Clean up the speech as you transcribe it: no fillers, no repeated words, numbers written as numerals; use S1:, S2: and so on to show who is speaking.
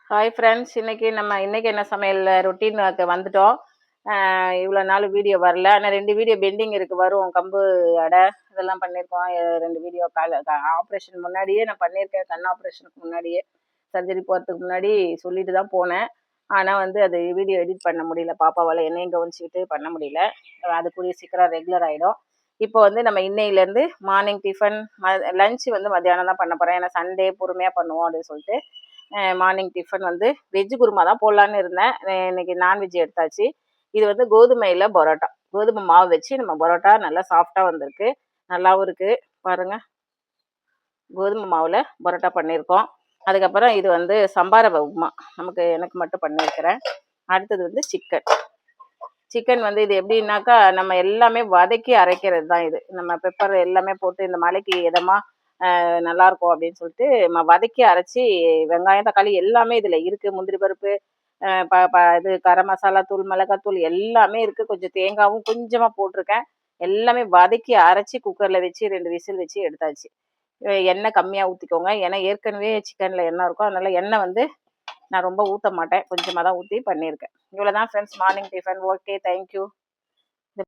S1: Hi friends, இன்னைக்கு என்ன சமையல் ரொட்டீனுக்கு வந்துட்டோம். இவ்வளோ நாள் வீடியோ வரல. ஆனால் 2 வீடியோ பெண்டிங் இருக்குது, வரும். கம்பு அடை இதெல்லாம் பண்ணியிருக்கோம். 2 வீடியோ ஆப்ரேஷன் முன்னாடியே நான் பண்ணியிருக்கேன். கண் ஆப்ரேஷனுக்கு முன்னாடியே, சர்ஜரி போகிறதுக்கு முன்னாடி சொல்லிட்டு தான் போனேன். ஆனால் அது வீடியோ எடிட் பண்ண முடியல, பாப்பாவால் என்னையும் கவனிச்சிக்கிட்டு பண்ண முடியல. அது கூடிய சீக்கிரம் ரெகுலர் ஆகிடும். இப்போ நம்ம இன்னையிலேருந்து மார்னிங் டிஃபன், லஞ்சு மத்தியானம் தான் பண்ண போகிறேன். ஏன்னா சண்டே பொறுமையாக பண்ணுவோம் அப்படின்னு சொல்லிட்டு மார்னிங் டிஃபன் வெஜ்ஜு குருமா தான் போடலான்னு இருந்தேன். இன்னைக்கு நான்வெஜ் எடுத்தாச்சு. இது கோதுமையில் பரோட்டா, கோதுமை மாவு வச்சு நம்ம பரோட்டா நல்லா சாஃப்டாக வந்திருக்கு, நல்லாவும் இருக்குது. பாருங்கள், கோதுமை மாவில் பரோட்டா பண்ணியிருக்கோம். அதுக்கப்புறம் இது சம்பார உப்புமா, எனக்கு மட்டும் பண்ணியிருக்கிறேன். அடுத்தது சிக்கன் இது எப்படின்னாக்கா, நம்ம எல்லாமே வதக்கி அரைக்கிறது தான். இது நம்ம பெப்பர் எல்லாமே போட்டு இந்த மலைக்கு இதமாக நல்லாயிருக்கும் அப்படின்னு சொல்லிட்டு வதக்கி அரைச்சி, வெங்காயம் தக்காளி எல்லாமே இதில் இருக்குது. முந்திரி பருப்பு, இது கரம் மசாலா தூள், மிளகாத்தூள் எல்லாமே இருக்குது. கொஞ்சம் தேங்காயும் கொஞ்சமாக போட்டிருக்கேன். எல்லாமே வதக்கி அரைச்சி குக்கரில் வச்சு 2 விசில் வச்சு எடுத்தாச்சு. எண்ணெய் கம்மியாக ஊற்றிக்கோங்க, ஏன்னா ஏற்கனவே சிக்கனில் எண்ணெய் இருக்கும். அதனால் எண்ணெய் நான் ரொம்ப ஊற்ற மாட்டேன், கொஞ்சமாக தான் ஊற்றி பண்ணியிருக்கேன். இவ்வளோ தான் friends, morning tiffin. Okay, thank you.